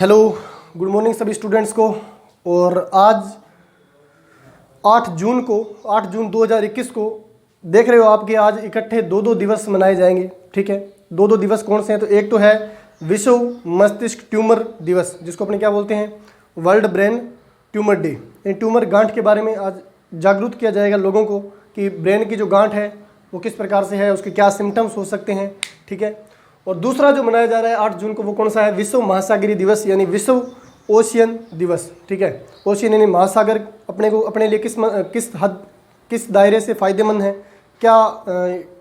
Hello, good morning सभी students को। और आज 8 जून 2021 को देख रहे हो आपके आज इकट्ठे दो दिवस मनाए जाएंगे। ठीक है, दो दिवस कौन से हैं? तो एक तो है विश्व मस्तिष्क ट्यूमर दिवस, जिसको अपने क्या बोलते हैं, वर्ल्ड ब्रेन ट्यूमर डे। इन ट्यूमर गांठ के बारे में आज जागरूक किया जाएगा लोगों को कि ब्रेन की जो गांठ है वो किस प्रकार से है, उसके क्या सिम्टम्स हो सकते हैं। ठीक है, और दूसरा जो मनाया जा रहा है 8 जून को वो कौन सा है, विश्व महासागरीय दिवस यानी विश्व ओशियन दिवस। ठीक है, ओशियन यानी महासागर अपने लिए किस दायरे से फ़ायदेमंद है, क्या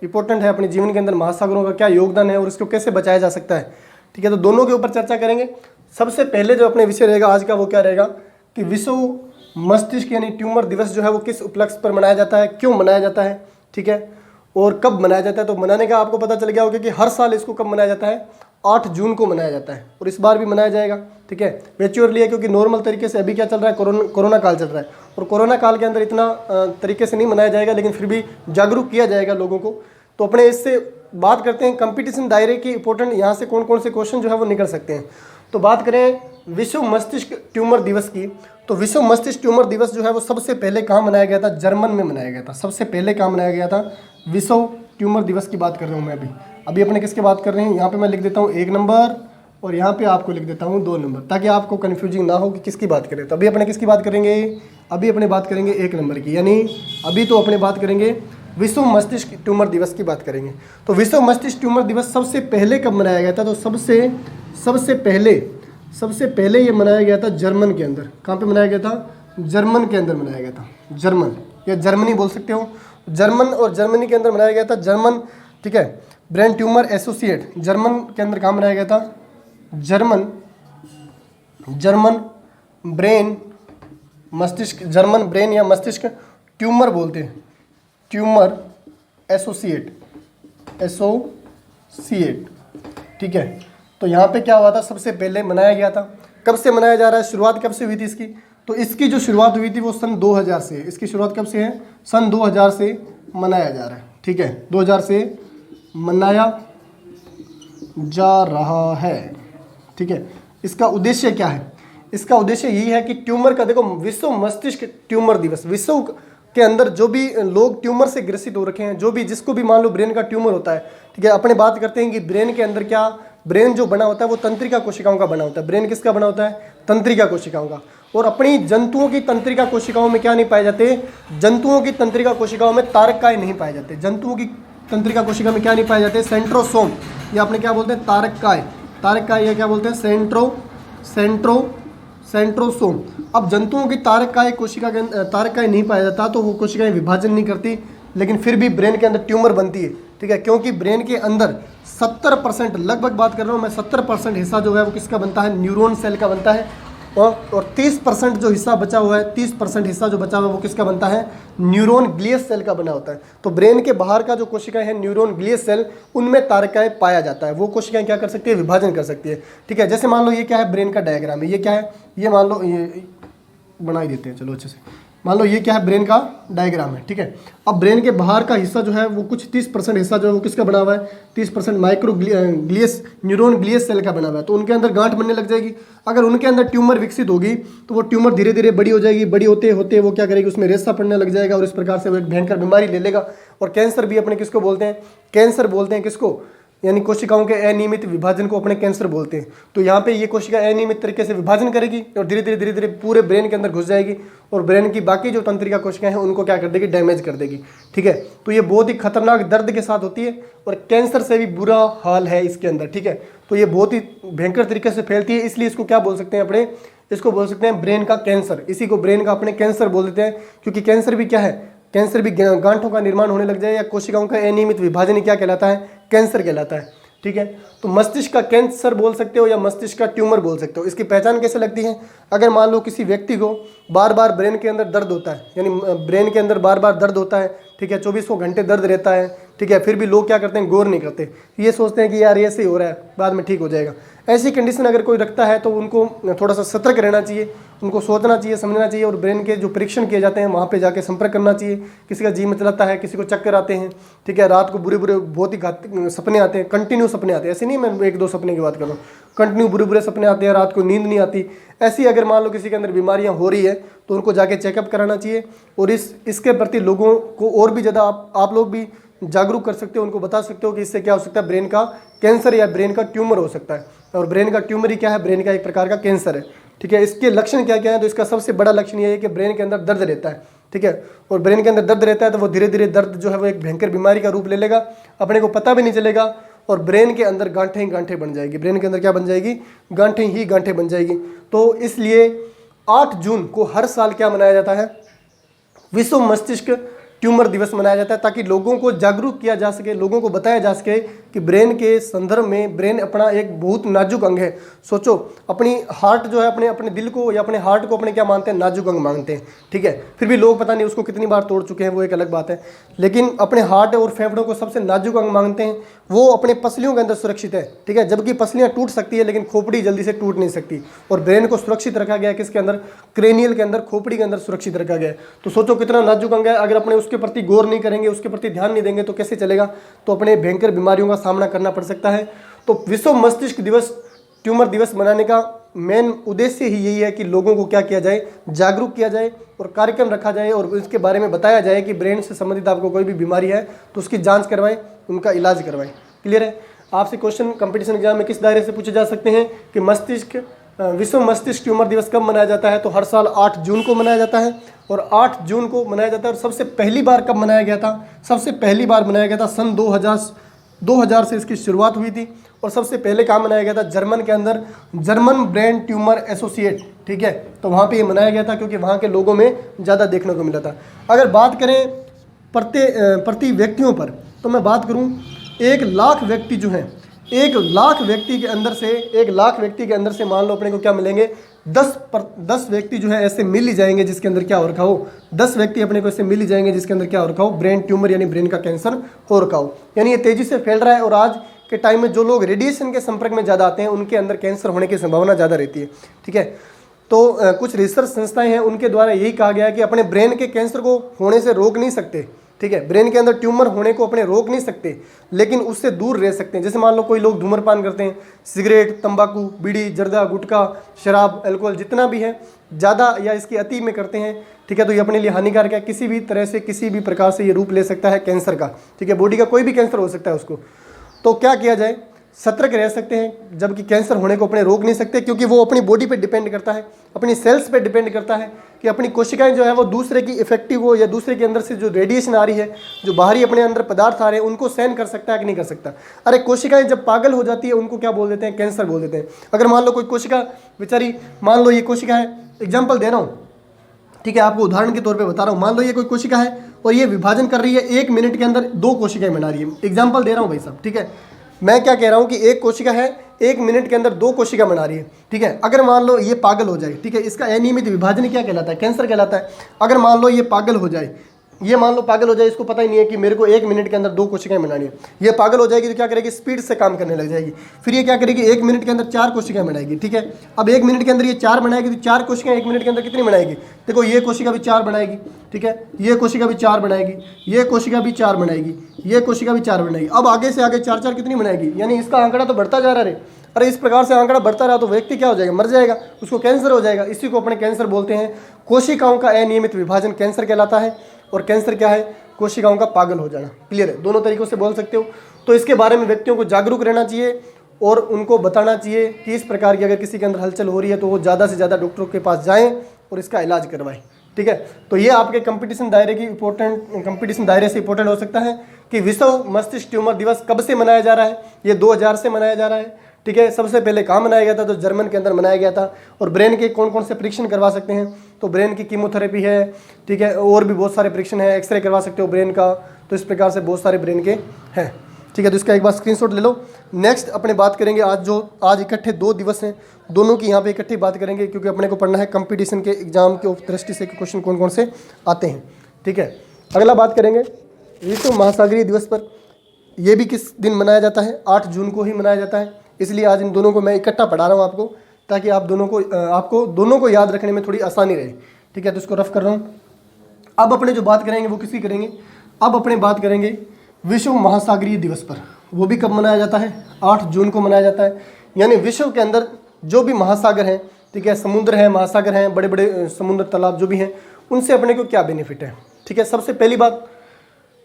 इंपॉर्टेंट है अपने जीवन के अंदर, महासागरों का क्या योगदान है और इसको कैसे बचाया जा सकता है। ठीक है, तो दोनों के ऊपर चर्चा करेंगे। सबसे पहले जो अपने विषय रहेगा आज का वो क्या रहेगा कि विश्व मस्तिष्क यानी ट्यूमर दिवस जो है वो किस उपलक्ष्य पर मनाया जाता है, क्यों मनाया जाता है। ठीक है, और कब मनाया जाता है। तो मनाने का आपको पता चल गया होगा कि हर साल इसको कब मनाया जाता है, 8 जून को मनाया जाता है और इस बार भी मनाया जाएगा। ठीक है, मैच्योरली है क्योंकि नॉर्मल तरीके से अभी क्या चल रहा है, कोरोना काल चल रहा है और कोरोना काल के अंदर इतना तरीके से नहीं मनाया जाएगा, लेकिन फिर भी जागरूक किया जाएगा लोगों को। तो अपने इससे बात करते हैं कंपटीशन दायरे की इंपॉर्टेंट, यहाँ से कौन कौन से क्वेश्चन जो है वो निकल सकते हैं। तो बात करें विश्व मस्तिष्क ट्यूमर दिवस की, तो विश्व मस्तिष्क ट्यूमर दिवस जो है वो सबसे पहले कहाँ मनाया गया था, जर्मन में मनाया गया था। सबसे पहले कहाँ मनाया गया था, विश्व ट्यूमर दिवस की बात कर रहा हूँ मैं अभी अपने किसकी बात कर रहे हैं। यहाँ पे मैं लिख देता हूँ 1 नंबर और यहाँ पे आपको लिख देता हूँ 2 नंबर, ताकि आपको कन्फ्यूजिंग ना हो कि किसकी बात करें। तो अभी अपने किसकी बात करेंगे, अभी अपने बात करेंगे 1 नंबर की, यानी अभी तो अपने बात करेंगे विश्व मस्तिष्क ट्यूमर दिवस की बात करेंगे। तो विश्व मस्तिष्क ट्यूमर दिवस सबसे पहले कब मनाया गया था, तो सबसे पहले ये मनाया गया था जर्मन के अंदर। कहाँ पे मनाया गया था, जर्मन के अंदर मनाया गया था। जर्मन या जर्मनी बोल सकते हो, जर्मन और जर्मनी के अंदर मनाया गया था जर्मन। ठीक है, ब्रेन ट्यूमर एसोसिएट जर्मन के अंदर कहाँ मनाया गया था, जर्मन ब्रेन मस्तिष्क, जर्मन ब्रेन या मस्तिष्क ट्यूमर बोलते हैं, ट्यूमर एसोसिएट। ठीक है, तो यहाँ पे क्या हुआ था, सबसे पहले मनाया गया था। कब से मनाया जा रहा है, शुरुआत कब से हुई थी इसकी, तो इसकी जो शुरुआत हुई थी वो सन 2000 से है। इसकी शुरुआत कब से है, सन 2000 से मनाया जा रहा है। ठीक है, 2000 से मनाया जा रहा है। ठीक है, इसका उद्देश्य क्या है, इसका उद्देश्य यही है कि ट्यूमर का, देखो विश्व मस्तिष्क ट्यूमर दिवस, विश्व के अंदर जो भी लोग ट्यूमर से ग्रसित हो रखे हैं, जो भी जिसको भी मान लो ब्रेन का ट्यूमर होता है। ठीक है, अपने बात करते हैं कि ब्रेन के अंदर क्या, ब्रेन जो बना होता है वो तंत्रिका कोशिकाओं का बना होता है। ब्रेन किसका बना होता है, तंत्रिका कोशिकाओं का। और अपनी जंतुओं की तंत्रिका कोशिकाओं में क्या नहीं पाए जाते, जंतुओं की तंत्रिका कोशिकाओं में तारककाय नहीं पाए जाते। जंतुओं की तंत्रिका कोशिका में क्या नहीं पाए जाते, सेंट्रोसोम, या अपने क्या बोलते हैं तारककाय, या क्या बोलते हैं सेंट्रोसोम। अब जंतुओं की तारककाय कोशिका के तारककाय नहीं पाया जाता तो वो कोशिकाएं विभाजन नहीं करती, लेकिन फिर भी ब्रेन के अंदर ट्यूमर बनती है। ठीक है, क्योंकि ब्रेन के अंदर 70% लगभग बात कर रहा हूँ मैं, 70% हिस्सा जो है वो किसका बनता है, न्यूरॉन सेल का बनता है। और 30% जो हिस्सा बचा हुआ है, 30% हिस्सा जो बचा हुआ है वो किसका बनता है, न्यूरॉन ग्लियल सेल का बना होता है। तो ब्रेन के बाहर का जो कोशिकाएं हैं न्यूरॉन ग्लियल सेल, उनमें तारकाएं पाया जाता है। वो कोशिकाएं क्या कर सकती है, विभाजन कर सकती है। ठीक है, जैसे मान लो ये क्या है, ब्रेन का डायग्राम है, ये क्या है, ये मान लो ये बना ही देते हैं, चलो अच्छे से मान लो ये क्या है, ब्रेन का डायग्राम है। ठीक है, अब ब्रेन के बाहर का हिस्सा जो है वो कुछ 30% हिस्सा जो है वो किसका बना हुआ है, 30% माइक्रो ग्लियस न्यूरॉन ग्लियस सेल का बना हुआ है। तो उनके अंदर गांठ बनने लग जाएगी। अगर उनके अंदर ट्यूमर विकसित होगी तो वो ट्यूमर धीरे धीरे बड़ी हो जाएगी, बड़ी होते होते वो क्या करेगी, उसमें रेशा पड़ने लग जाएगा और इस प्रकार से वो एक भयंकर बीमारी ले लेगा। और कैंसर भी अपने किसको बोलते हैं, कैंसर बोलते हैं किसको, यानी कोशिकाओं के अनियमित विभाजन को अपने कैंसर बोलते हैं। तो यहाँ पे ये कोशिका अनियमित तरीके से विभाजन करेगी और धीरे धीरे पूरे ब्रेन के अंदर घुस जाएगी और ब्रेन की बाकी जो तंत्रिका कोशिकाएं हैं उनको क्या कर देगी, डैमेज कर देगी। ठीक है, तो ये बहुत ही खतरनाक दर्द के साथ होती है और कैंसर से भी बुरा हाल है इसके अंदर। ठीक है, तो ये बहुत ही भयंकर तरीके से फैलती है, इसलिए इसको क्या बोल सकते हैं अपने, इसको बोल सकते हैं ब्रेन का कैंसर। इसी को ब्रेन का अपने कैंसर बोल देते हैं, क्योंकि कैंसर भी क्या है, कैंसर भी गांठों का निर्माण होने लग जाए या कोशिकाओं का अनियमित विभाजन ही क्या कहलाता है, कैंसर कहलाता है। ठीक है, तो मस्तिष्क का कैंसर बोल सकते हो या मस्तिष्क का ट्यूमर बोल सकते हो। इसकी पहचान कैसे लगती है, अगर मान लो किसी व्यक्ति को बार बार ब्रेन के अंदर दर्द होता है, यानी ब्रेन के अंदर बार बार दर्द होता है। ठीक है, 24 घंटे दर्द रहता है। ठीक है, फिर भी लोग क्या करते हैं, गौर नहीं करते, ये सोचते हैं कि यार ऐसे ही हो रहा है, बाद में ठीक हो जाएगा। ऐसी कंडीशन अगर कोई रखता है तो उनको थोड़ा सा सतर्क रहना चाहिए, उनको सोचना चाहिए, समझना चाहिए, और ब्रेन के जो परीक्षण किए जाते हैं वहाँ पे जाके संपर्क करना चाहिए। किसी का जी मचलाता है, किसी को चक्कर आते हैं, ठीक है, रात को बुरे बुरे बहुत ही घातक सपने आते हैं, कंटिन्यू सपने आते हैं, ऐसे नहीं मैं 1-2 सपने की बात कर रहा हूँ, कंटिन्यू बुरे बुरे सपने आते हैं, रात को नींद नहीं आती। ऐसी अगर मान लो किसी के अंदर बीमारियाँ हो रही है तो उनको जाके चेकअप कराना चाहिए। और इसके प्रति लोगों को और भी ज़्यादा आप लोग भी जागरूक कर सकते हो, उनको बता सकते हो कि इससे क्या हो सकता है, ब्रेन का कैंसर या ब्रेन का ट्यूमर हो सकता है। और ब्रेन का ट्यूमर ही क्या है, ब्रेन का एक प्रकार का कैंसर है, ठीक है। इसके लक्षण क्या क्या है, तो इसका सबसे बड़ा लक्षण ये है कि ब्रेन के अंदर दर्द रहता है, ठीक है। और ब्रेन के अंदर दर्द रहता है तो वो धीरे धीरे दर्द जो है वो एक भयंकर बीमारी का रूप ले लेगा, अपने को पता भी नहीं चलेगा, और ब्रेन के अंदर गांठें ही गांठें बन जाएगी, ब्रेन के अंदर क्या बन जाएगी, गांठें ही गांठें बन जाएगी। तो इसलिए 8 जून को हर साल क्या मनाया जाता है, विश्व मस्तिष्क ट्यूमर दिवस मनाया जाता है, ताकि लोगों को जागरूक किया जा सके, लोगों को बताया जा सके कि ब्रेन के संदर्भ में ब्रेन अपना एक बहुत नाजुक अंग है। सोचो, अपनी हार्ट जो है अपने दिल को या अपने हार्ट को अपने क्या मानते हैं, नाजुक अंग मानते हैं, ठीक है। फिर भी लोग पता नहीं उसको कितनी बार तोड़ चुके हैं, वो एक अलग बात है, लेकिन अपने हार्ट और फेफड़ों को सबसे नाजुक अंग मानते हैं। वो अपने पसलियों के अंदर सुरक्षित है, ठीक है, जबकि पसलियाँ टूट सकती है लेकिन खोपड़ी जल्दी से टूट नहीं सकती। और ब्रेन को सुरक्षित रखा गया है किसके अंदर, क्रेनियल के अंदर, खोपड़ी के अंदर सुरक्षित रखा गया है। तो सोचो कितना नाजुक अंग है, अगर अपने उसके प्रति गौर नहीं करेंगे, उसके प्रति ध्यान नहीं देंगे तो कैसे चलेगा, तो अपने भयंकर बीमारियों का सामना करना पड़ सकता है। तो विश्व मस्तिष्क दिवस, ट्यूमर दिवस मनाने का मेन उद्देश्य ही यही है कि लोगों को क्या किया जाए, जागरूक किया जाए और कार्यक्रम रखा जाए और इसके बारे में बताया जाए कि ब्रेन से संबंधित आपको कोई भी बीमारी है तो उसकी जांच करवाएं, उनका इलाज करवाएं। क्लियर है। आपसे क्वेश्चन कंपटीशन एग्जाम में किस दायरे से पूछे जा सकते हैं कि विश्व मस्तिष्क ट्यूमर दिवस कब मनाया जाता है, तो हर साल 8 जून को मनाया जाता है। और 8 जून को मनाया जाता है। और सबसे पहली बार कब मनाया गया था, सबसे पहली बार मनाया गया था सन 2000 से इसकी शुरुआत हुई थी। और सबसे पहले कहाँ मनाया गया था, जर्मन के अंदर, जर्मन ब्रेन ट्यूमर एसोसिएट, ठीक है, तो वहाँ पे ये मनाया गया था क्योंकि वहाँ के लोगों में ज़्यादा देखने को मिला था। अगर बात करें प्रति व्यक्तियों पर, तो मैं बात करूँ 1 लाख व्यक्ति जो हैं, 1 लाख व्यक्ति के अंदर से मान लो अपने को क्या मिलेंगे, 10 व्यक्ति जो है ऐसे मिल ही जाएंगे जिसके अंदर क्या हो रखा हो, 10 व्यक्ति अपने को ऐसे मिल ही जाएंगे जिसके अंदर क्या हो रखा हो, ब्रेन ट्यूमर यानी ब्रेन का कैंसर हो रखा हो। यानी ये तेजी से फैल रहा है। और आज के टाइम में जो लोग रेडिएशन के संपर्क में ज़्यादा आते हैं उनके अंदर कैंसर होने की संभावना ज़्यादा रहती है, ठीक है। तो कुछ रिसर्च संस्थाएं हैं, उनके द्वारा यही कहा गया है कि अपने ब्रेन के कैंसर को होने से रोक नहीं सकते, ठीक है, ब्रेन के अंदर ट्यूमर होने को अपने रोक नहीं सकते, लेकिन उससे दूर रह सकते हैं। जैसे मान लो कोई लोग धूम्रपान करते हैं, सिगरेट, तंबाकू, बीड़ी, जर्दा, गुटखा, शराब, अल्कोहल जितना भी है ज़्यादा या इसकी अति में करते हैं, ठीक है, तो ये अपने लिए हानिकारक है। किसी भी तरह से, किसी भी प्रकार से ये रूप ले सकता है कैंसर का, ठीक है, बॉडी का कोई भी कैंसर हो सकता है उसको। तो क्या किया जाए, सतर्क रह सकते हैं, जबकि कैंसर होने को अपने रोक नहीं सकते, क्योंकि वो अपनी बॉडी पे डिपेंड करता है, अपनी सेल्स पे डिपेंड करता है कि अपनी कोशिकाएं जो है वो दूसरे की इफेक्टिव हो या दूसरे के अंदर से जो रेडिएशन आ रही है, जो बाहरी अपने अंदर पदार्थ आ रहे हैं, उनको सहन कर सकता है कि नहीं कर सकता। अरे कोशिकाएं जब पागल हो जाती है उनको क्या बोल देते हैं, कैंसर बोल देते हैं। अगर मान लो कोई कोशिका बेचारी, मान लो ये कोशिका है, एग्जाम्पल दे रहा हूँ, ठीक है, आपको उदाहरण के तौर पे बता रहा हूँ। मान लो ये कोई कोशिका है और ये विभाजन कर रही है, 1 मिनट के अंदर 2 कोशिकाएं बना रही है। एग्जाम्पल दे रहा हूँ भाई साहब, ठीक है, मैं क्या कह रहा हूँ कि एक कोशिका है, 1 मिनट के अंदर 2 कोशिका बना रही है, ठीक है। अगर मान लो ये पागल हो जाए, ठीक है, इसका अनियमित विभाजन क्या कहलाता है, कैंसर कहलाता है। अगर मान लो ये पागल हो जाए, ये मान लो पागल हो जाए, इसको पता ही नहीं है कि मेरे को 1 मिनट के अंदर 2 कोशिकाएं बनानी है, ये पागल हो जाएगी तो क्या करेगी, स्पीड से काम करने लग जाएगी। फिर ये क्या करेगी, 1 मिनट के अंदर 4 कोशिकाएं बनाएगी, ठीक है। अब 1 मिनट के अंदर ये 4 बनाएगी तो 4 कोशिकाएं 1 मिनट के अंदर कितनी बनाएगी, देखो ये कोशिका भी 4 बनाएगी, ठीक है, ये कोशिका भी 4 बनाएगी, ये कोशिका भी 4 बनाएगी, ये कोशिका भी 4 बनाएगी। अब आगे से आगे 4 कितनी बनाएगी, यानी इसका आंकड़ा तो बढ़ता जा रहा है। अरे इस प्रकार से आंकड़ा बढ़ता रहा तो व्यक्ति क्या हो जाएगा, मर जाएगा, उसको कैंसर हो जाएगा। इसी को अपने कैंसर बोलते हैं। कोशिकाओं का अनियमित विभाजन कैंसर कहलाता है। और कैंसर क्या है, कोशिकाओं का पागल हो जाना। क्लियर है, दोनों तरीकों से बोल सकते हो। तो इसके बारे में व्यक्तियों को जागरूक रहना चाहिए और उनको बताना चाहिए कि इस प्रकार की अगर किसी के अंदर हलचल हो रही है तो वो ज़्यादा से ज़्यादा डॉक्टरों के पास जाएँ और इसका इलाज करवाएं, ठीक है। तो ये आपके कंपटीशन दायरे से इंपॉर्टेंट हो सकता है कि विश्व मस्तिष्क ट्यूमर दिवस कब से मनाया जा रहा है। ये 2000 से मनाया जा रहा है, ठीक है। सबसे पहले कहाँ मनाया गया था, तो जर्मन के अंदर मनाया गया था। और ब्रेन के कौन कौन से परीक्षण करवा सकते हैं, तो ब्रेन की कीमोथेरेपी है, ठीक है, और भी बहुत सारे परीक्षण है, एक्सरे करवा सकते हो ब्रेन का। तो इस प्रकार से बहुत सारे ब्रेन के हैं, ठीक है। तो इसका एक बार स्क्रीनशॉट ले लो। नेक्स्ट अपने बात करेंगे आज इकट्ठे 2 दिवस हैं, दोनों की यहाँ पे इकट्ठी बात करेंगे, क्योंकि अपने को पढ़ना है कंपटीशन के एग्जाम के दृष्टि से क्वेश्चन कौन कौन से आते हैं, ठीक है। अगला बात करेंगे विश्व महासागरीय दिवस पर। यह भी किस दिन मनाया जाता है, 8 जून को ही मनाया जाता है। इसलिए आज इन दोनों को मैं इकट्ठा पढ़ा रहा हूँ आपको, ताकि आप आपको दोनों को याद रखने में थोड़ी आसानी रहे। ठीक है, तो इसको रफ कर रहा हूँ। अब अपने जो बात करेंगे वो किसकी करेंगे, अब अपने बात करेंगे विश्व महासागरीय दिवस पर। वो भी कब मनाया जाता है, 8 जून को मनाया जाता है। यानी विश्व के अंदर जो भी महासागर हैं, ठीक है, समुद्र हैं, महासागर हैं, बड़े बड़े समुद्र तालाब जो भी हैं, उनसे अपने को क्या बेनिफिट है। ठीक है, सबसे पहली बात,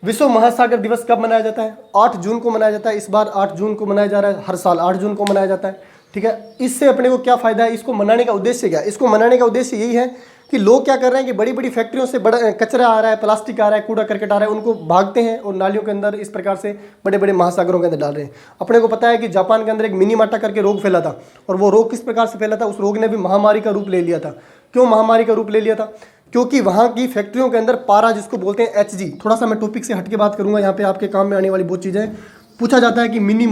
विश्व महासागर दिवस कब मनाया जाता है, 8 जून को मनाया जाता है। इस बार 8 जून को मनाया जा रहा है, हर साल 8 जून को मनाया जाता है। ठीक है, इससे अपने को क्या फ़ायदा है, इसको मनाने का उद्देश्य क्या है। इसको मनाने का उद्देश्य यही है कि लोग क्या कर रहे हैं कि बड़ी बड़ी फैक्ट्रियों से बड़ा कचरा आ रहा है, प्लास्टिक आ रहा है, कूड़ा करकट आ रहा है, उनको भागते हैं और नालियों के अंदर इस प्रकार से बड़े बड़े महासागरों के अंदर डाल रहे हैं। अपने को पता है कि जापान के अंदर एक मिनीमाटा करके रोग फैला था, और वो रोग किस प्रकार से फैला था, उस रोग ने भी महामारी का रूप ले लिया था। क्यों महामारी का रूप ले लिया था, क्योंकि वहाँ की फैक्ट्रियों के अंदर पारा, जिसको बोलते हैं HG, थोड़ा सा मैं टॉपिक से हट के बात करूँगा, यहाँ पे आपके काम में आने वाली बहुत चीज़ें पूछा जाता है कि मिनी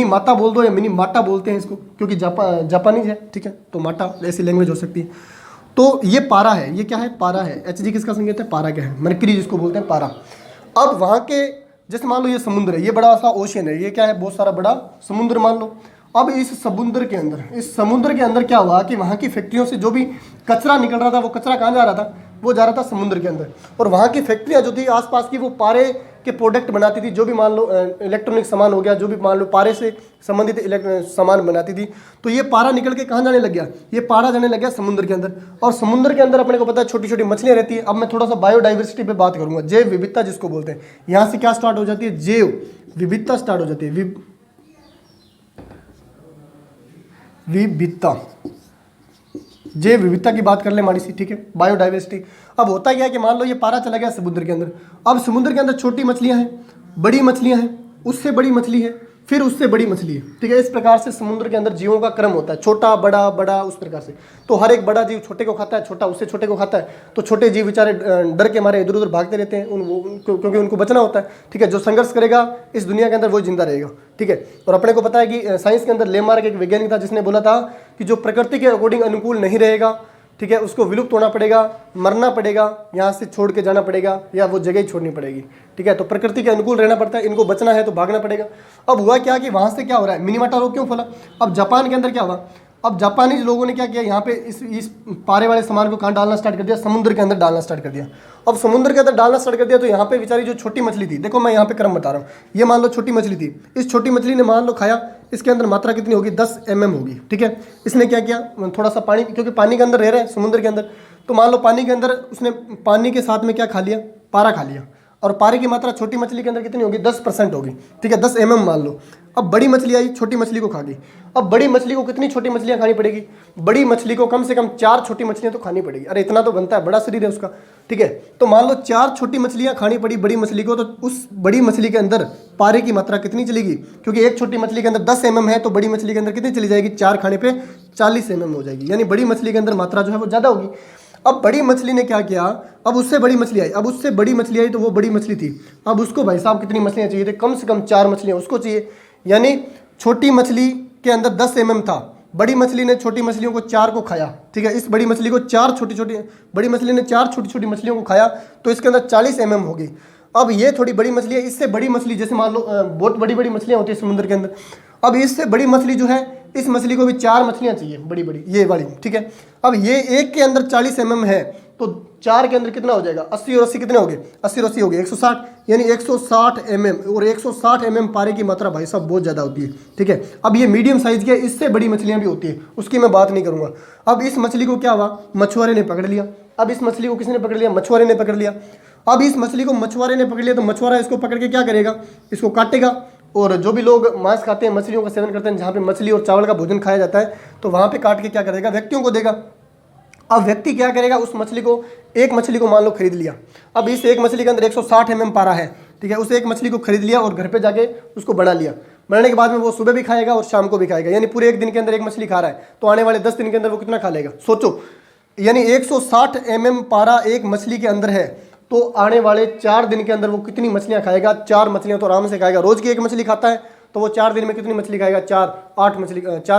माटा बोल दो या मिनी माटा बोलते हैं इसको, क्योंकि जापानीज है। ठीक है, तो माटा ऐसी लैंग्वेज हो सकती है। तो ये पारा है, ये क्या है, पारा है। HG किसका संकेत है, पारा क्या है, मरकरी जिसको बोलते हैं, पारा। अब वहाँ के, जैसे मान लो ये समुद्र है, ये बड़ा सा ओशियन है, ये क्या है, बहुत सारा बड़ा समुद्र मान लो। अब इस समुद्र के अंदर क्या हुआ कि वहाँ की फैक्ट्रियों से जो भी कचरा निकल रहा था, वो कचरा कहाँ जा रहा था, वो जा रहा था समुद्र के अंदर। और वहाँ की फैक्ट्रियाँ जो थी आसपास की, वो पारे के प्रोडक्ट बनाती थी, जो भी मान लो इलेक्ट्रॉनिक सामान हो गया, जो भी मान लो पारे से संबंधित सामान बनाती थी। तो ये पारा निकल के कहाँ जाने लग गया, ये पारा जाने लग गया समुद्र के अंदर। और समुद्र के अंदर अपने को पता है छोटी छोटी मछलियाँ रहती है। अब मैं थोड़ा सा बायोडाइवर्सिटी पे बात करूँगा, जैव विविधता जिसको बोलते हैं। यहाँ से क्या स्टार्ट हो जाती है, जैव विविधता स्टार्ट हो जाती है, विविधता, जैव विविधता की बात कर ले माड़ी सी। ठीक है, बायोडाइवर्सिटी। अब होता क्या है कि मान लो ये पारा चला गया समुद्र के अंदर। अब समुद्र के अंदर छोटी मछलियां हैं, बड़ी मछलियां हैं, उससे बड़ी मछली है, फिर उससे बड़ी मछली है। ठीक है, इस प्रकार से समुद्र के अंदर जीवों का क्रम होता है, छोटा बड़ा बड़ा, उस प्रकार से। तो हर एक बड़ा जीव छोटे को खाता है, छोटा उससे छोटे को खाता है। तो छोटे जीव बेचारे डर के मारे इधर उधर भागते रहते हैं, क्योंकि उनको बचना होता है। ठीक है, जो संघर्ष करेगा इस दुनिया के अंदर वो जिंदा रहेगा। ठीक है, और अपने को पता है कि साइंस के अंदर लेमार्क एक वैज्ञानिक था, जिसने बोला था कि जो प्रकृति के अकॉर्डिंग अनुकूल नहीं रहेगा, ठीक है, उसको विलुप्त होना पड़ेगा, मरना पड़ेगा, यहाँ से छोड़ के जाना पड़ेगा, या वो जगह ही छोड़नी पड़ेगी। ठीक है, तो प्रकृति के अनुकूल रहना पड़ता है, इनको बचना है तो भागना पड़ेगा। अब हुआ क्या कि वहाँ से क्या हो रहा है, मिनीमाटा रोग क्यों फैला। अब जापान के अंदर क्या हुआ, अब जापानीज लोगों ने क्या किया, यहाँ पे इस पारे वाले सामान को कहाँ डालना स्टार्ट कर दिया, समुद्र के अंदर डालना स्टार्ट कर दिया। अब समुद्र के अंदर डालना स्टार्ट कर दिया, तो यहाँ पे बेचारी जो छोटी मछली थी, देखो मैं यहाँ पे क्रम बता रहा हूँ, ये मान लो छोटी मछली थी, इस छोटी मछली ने मान लो खाया, इसके अंदर मात्रा कितनी होगी, 10 mm होगी। ठीक है, इसने क्या किया, थोड़ा सा पानी, क्योंकि पानी के अंदर रह रहे हैं समुद्र के अंदर, तो मान लो पानी के अंदर उसने पानी के साथ में क्या खा लिया, पारा खा लिया। और पारे की मात्रा छोटी मछली के अंदर कितनी होगी, 10% होगी। ठीक है, 10 mm मान लो। अब बड़ी मछली आई, छोटी मछली को खा गई। अब बड़ी मछली को कितनी छोटी मछलियां खानी पड़ेगी, बड़ी मछली को कम से कम 4 छोटी मछलियां तो खानी पड़ेगी। अरे इतना तो बनता है, बड़ा शरीर है उसका। ठीक है, तो मान लो 4 छोटी मछलियां खानी पड़ी बड़ी मछली को, तो उस बड़ी मछली के अंदर पारे की मात्रा कितनी चलेगी, क्योंकि एक छोटी मछली के अंदर 10 mm है, तो बड़ी मछली के अंदर कितनी चली जाएगी, 4 खाने पे 40 mm हो जाएगी। यानी बड़ी मछली के अंदर मात्रा जो है वो ज़्यादा होगी। अब बड़ी मछली ने क्या किया, अब उससे बड़ी मछली आई, तो वो बड़ी मछली थी। अब उसको भाई साहब कितनी मछलियाँ चाहिए थे, कम से कम 4 मछलियाँ उसको चाहिए। यानी छोटी मछली के अंदर 10 mm था, बड़ी मछली ने छोटी मछलियों को 4 को खाया। ठीक है, इस बड़ी मछली को 4 बड़ी मछली ने 4 छोटी छोटी मछलियों को खाया, तो इसके अंदर 40 mm होगी। अब ये थोड़ी बड़ी मछली है, इससे बड़ी मछली, जैसे मान लो बहुत बड़ी बड़ी मछलियाँ होती है समुद्र के अंदर। अब इससे बड़ी मछली जो है, इस मछली को भी 4 मछलियाँ चाहिए बड़ी बड़ी, ये वाली। ठीक है, अब ये एक के अंदर 40 mm है, तो 4 के अंदर कितना हो जाएगा, 80 और 80 कितने हो गए, 80 और 80 हो गए 160, यानी 160 mm। और 160 mm पारे की मात्रा भाई साहब बहुत ज़्यादा होती है। ठीक है, अब ये मीडियम साइज़ की है, इससे बड़ी मछलियाँ भी होती है, उसकी मैं बात नहीं करूँगा। अब इस मछली को क्या हुआ, मछुआरे ने पकड़ लिया। अब इस मछली को किसने पकड़ लिया, मछुआरे ने पकड़ लिया। अब इस मछली को मछुआरे ने पकड़ लिया, तो मछुआरा इसको पकड़ के क्या करेगा, इसको काटेगा। और जो भी लोग मांस खाते हैं, मछलियों का सेवन करते हैं, जहाँ पे मछली और चावल का भोजन खाया जाता है, तो वहाँ पे काट के क्या करेगा, व्यक्तियों को देगा। अब व्यक्ति क्या करेगा, उस मछली को, एक मछली को मान लो खरीद लिया। अब इस एक मछली के अंदर 160 mm पारा है। ठीक है, उस एक मछली को खरीद लिया और घर पे जाके उसको बना लिया। बनाने के बाद में वो सुबह भी खाएगा और शाम को भी खाएगा, यानी पूरे एक दिन के अंदर एक मछली खा रहा है, तो आने वाले 10 दिन के अंदर वो कितना खा लेगा, सोचो। यानी 160 mm पारा एक मछली के अंदर है, तो आने वाले 4 दिन के अंदर वो कितनी मछलियाँ खाएगा, 4 मछलियाँ तो आराम से खाएगा। रोज की एक मछली खाता है, तो वो 4 दिन में कितनी मछली खाएगा, 4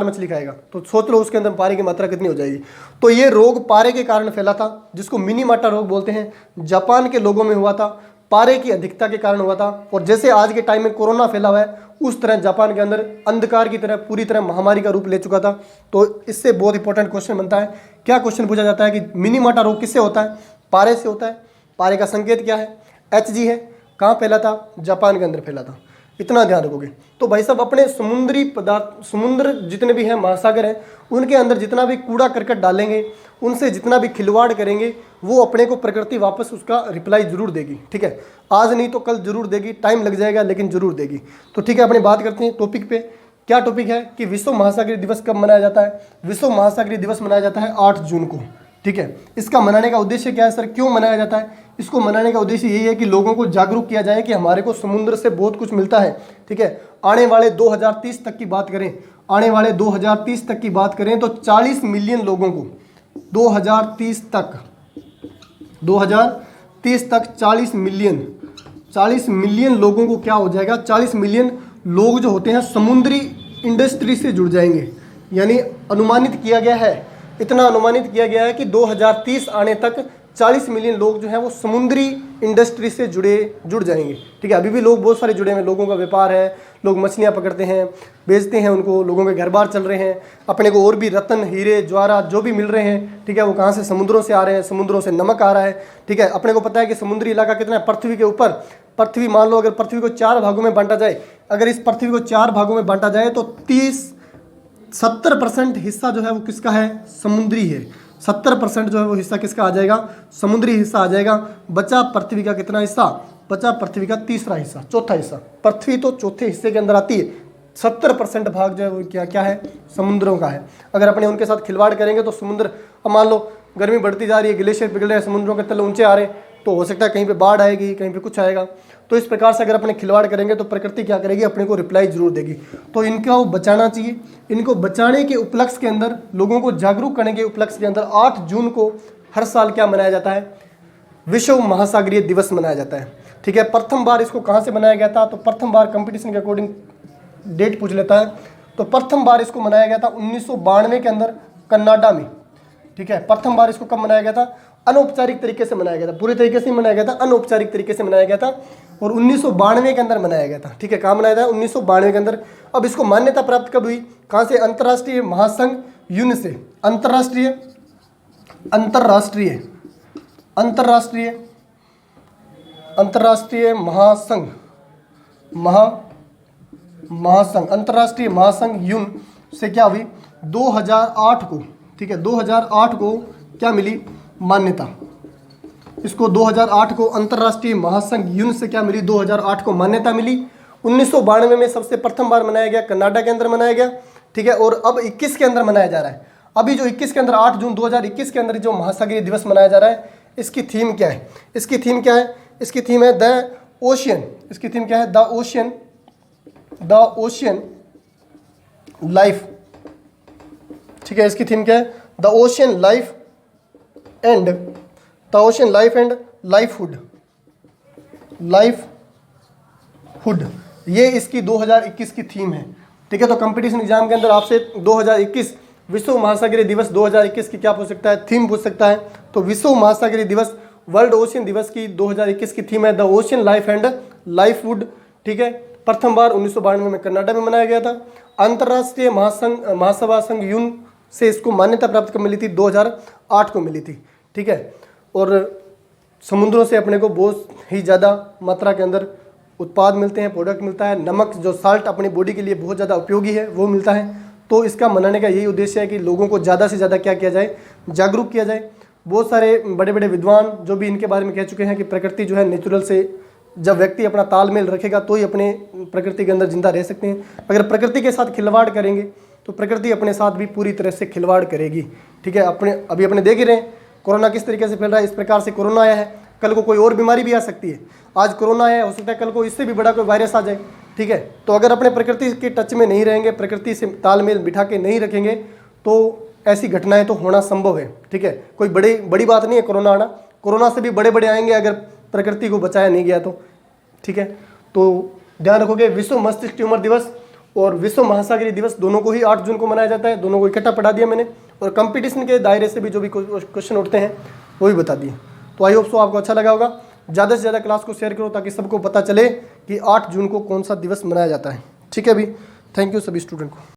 मछली खाएगा। तो सोच लो उसके अंदर पारे की मात्रा कितनी हो जाएगी। तो ये रोग पारे के कारण फैला था, जिसको मिनीमाटा रोग बोलते हैं, जापान के लोगों में हुआ था। पारे की अधिकता के कारण हुआ था। और जैसे आज के टाइम में कोरोना फैला हुआ है, उस तरह जापान के अंदर अंधकार की तरह पूरी तरह महामारी का रूप ले चुका था। तो इससे बहुत इंपॉर्टेंट क्वेश्चन बनता है। क्या क्वेश्चन पूछा जाता है कि मिनीमाटा रोग किससे होता है? पारे से होता है। पारे का संकेत क्या है? HG है। कहाँ फैला था? जापान के अंदर फैला था। इतना ध्यान रखोगे तो भाई साहब अपने समुद्री पदार्थ, समुद्र जितने भी हैं, महासागर हैं, उनके अंदर जितना भी कूड़ा करकट डालेंगे, उनसे जितना भी खिलवाड़ करेंगे, वो अपने को प्रकृति वापस उसका रिप्लाई जरूर देगी। ठीक है, आज नहीं तो कल जरूर देगी, टाइम लग जाएगा लेकिन जरूर देगी। तो ठीक है, अपनी बात करते हैं टॉपिक पे। क्या टॉपिक है कि विश्व महासागरीय दिवस कब मनाया जाता है? विश्व महासागरीय दिवस मनाया जाता है 8 जून को। ठीक है, इसका मनाने का उद्देश्य क्या है सर? क्यों मनाया जाता है? इसको मनाने का उद्देश्य यही है कि लोगों को जागरूक किया जाए कि हमारे को समुद्र से बहुत कुछ मिलता है। ठीक है, आने वाले 2030 तक की बात करें, आने वाले 2030 तक की बात करें तो 40 मिलियन लोगों को 2030 तक 40 मिलियन लोगों को क्या हो जाएगा? 40 मिलियन लोग जो होते हैं समुद्री इंडस्ट्री से जुड़ जाएंगे। यानी अनुमानित किया गया है, इतना अनुमानित किया गया है कि 2030 आने तक 40 मिलियन लोग जो हैं वो समुद्री इंडस्ट्री से जुड़ जाएंगे। ठीक है, अभी भी लोग बहुत सारे जुड़े हैं, लोगों का व्यापार है, लोग मछलियां पकड़ते हैं, बेचते हैं उनको, लोगों के घर बार चल रहे हैं। अपने को और भी रत्न, हीरे, ज्वारा जो भी मिल रहे हैं, ठीक है, वो कहाँ से? समुद्रों से आ रहे हैं, समुद्रों से नमक आ रहा है। ठीक है, अपने को पता है कि समुद्री इलाका कितना है पृथ्वी के ऊपर। पृथ्वी मान लो अगर पृथ्वी को 4 भागों में बांटा जाए, अगर इस पृथ्वी को 4 भागों में बांटा जाए तो 70% हिस्सा जो है वो किसका है? समुद्री है। 70% जो है वो हिस्सा किसका आ जाएगा? समुद्री हिस्सा आ जाएगा। बचा पृथ्वी का कितना हिस्सा? बचा पृथ्वी का तीसरा हिस्सा, चौथा हिस्सा। पृथ्वी तो चौथे हिस्से के अंदर आती है। 70% भाग जो है वो क्या है? समुद्रों का है। अगर अपने उनके साथ खिलवाड़ करेंगे तो समुद्र, अब मान लो गर्मी बढ़ती जा रही है, ग्लेशियर पिघल रहे हैं, समुद्रों के तल ऊंचे आ रहे हैं, तो हो सकता है कहीं पे बाढ़ आएगी, कहीं पे कुछ आएगा। तो इस प्रकार से अगर अपने खिलवाड़ करेंगे तो प्रकृति क्या करेगी? अपने को रिप्लाई जरूर देगी। तो इनको बचाना चाहिए। इनको बचाने के उपलक्ष्य के अंदर, लोगों को जागरूक करने के उपलक्ष्य के अंदर 8 जून को हर साल क्या मनाया जाता है? विश्व महासागरीय दिवस मनाया जाता है। ठीक है, प्रथम बार इसको कहाँ से मनाया गया था? तो प्रथम बार कंपटीशन के अकॉर्डिंग डेट पूछ लेता है, तो प्रथम बार इसको मनाया गया था 1992 के अंदर कनाडा में। ठीक है, प्रथम बार इसको कब मनाया गया था? अनौपचारिक तरीके से मनाया गया था, पूरी तरीके से मनाया गया था, अनौपचारिक तरीके से मनाया गया था और 1992 के अंदर मनाया गया था। ठीक है, कहाँ मनाया था? 1992 के अंदर। अब इसको मान्यता प्राप्त कब हुई? कहाँ से? अंतर्राष्ट्रीय महासंघ यून से। अंतर्राष्ट्रीय महासंघ अंतर्राष्ट्रीय महासंघ यून से क्या हुई? 2008 को। ठीक है, 2008 को क्या मिली? मान्यता। इसको 2008 को अंतर्राष्ट्रीय महासंघ यून से क्या मिली? 2008 को मान्यता मिली। 1992 में सबसे प्रथम बार मनाया गया, कनाडा के अंदर मनाया गया। ठीक है, और अब 21 के अंदर मनाया जा रहा है। अभी जो 21 के अंदर 8 जून 2021 के अंदर जो महासागरीय दिवस मनाया जा रहा है, इसकी थीम क्या है? इसकी थीम है द ओशियन। इसकी थीम क्या है? The ocean life. ठीक है, इसकी थीम क्या है? The ocean life and lifehood. ये इसकी 2021 की थीम है। ठीक है, तो कंपटीशन एग्जाम के अंदर आपसे 2021 विश्व महासागरीय दिवस 2021 की क्या पूछ सकता है? थीम पूछ सकता है। तो विश्व महासागरीय दिवस, वर्ल्ड ओशियन दिवस की 2021 की थीम है द ओशियन लाइफ एंड लाइफहुड। ठीक है, प्रथम बार 1992 में कनाडा में मनाया गया था। अंतर्राष्ट्रीय महासभा संघ यून से इसको मान्यता प्राप्त कब मिली थी? 2008 को मिली थी। ठीक है, और समुद्रों से अपने को बहुत ही ज़्यादा मात्रा के अंदर उत्पाद मिलते हैं, प्रोडक्ट मिलता है। नमक जो साल्ट अपनी बॉडी के लिए बहुत ज़्यादा उपयोगी है वो मिलता है। तो इसका मनाने का यही उद्देश्य है कि लोगों को ज़्यादा से ज़्यादा क्या किया जाए? जागरूक किया जाए। बहुत सारे बड़े बड़े विद्वान जो भी इनके बारे में कह चुके हैं कि प्रकृति जो है नेचुरल से, जब व्यक्ति अपना तालमेल रखेगा तो ही अपने प्रकृति के अंदर जिंदा रह सकते हैं। अगर प्रकृति के साथ खिलवाड़ करेंगे तो प्रकृति अपने साथ भी पूरी तरह से खिलवाड़ करेगी। ठीक है, अभी अपने देख ही रहे हैं कोरोना किस तरीके से फैल रहा है। इस प्रकार से कोरोना आया है, कल को कोई और बीमारी भी आ सकती है। आज कोरोना आया है, हो सकता है कल को इससे भी बड़ा कोई वायरस आ जाए। ठीक है, तो अगर अपने प्रकृति के टच में नहीं रहेंगे, प्रकृति से तालमेल बिठा के नहीं रखेंगे तो ऐसी घटनाएं तो होना संभव है। ठीक है, कोई बड़ी बात नहीं है कोरोना आना, कोरोना से भी बड़े बड़े आएंगे अगर प्रकृति को बचाया नहीं गया तो। ठीक है, तो ध्यान रखोगे विश्व मस्तिष्क ट्यूमर दिवस और विश्व महासागरीय दिवस दोनों को ही 8 जून को मनाया जाता है। दोनों को इकट्ठा पढ़ा दिया मैंने, और कंपटीशन के दायरे से भी जो भी क्वेश्चन उठते हैं वो भी बता दिए। तो आई होप सो आपको अच्छा लगा होगा। ज़्यादा से ज़्यादा क्लास को शेयर करो ताकि सबको पता चले कि 8 जून को कौन सा दिवस मनाया जाता है। ठीक है अभी, थैंक यू सभी स्टूडेंट को।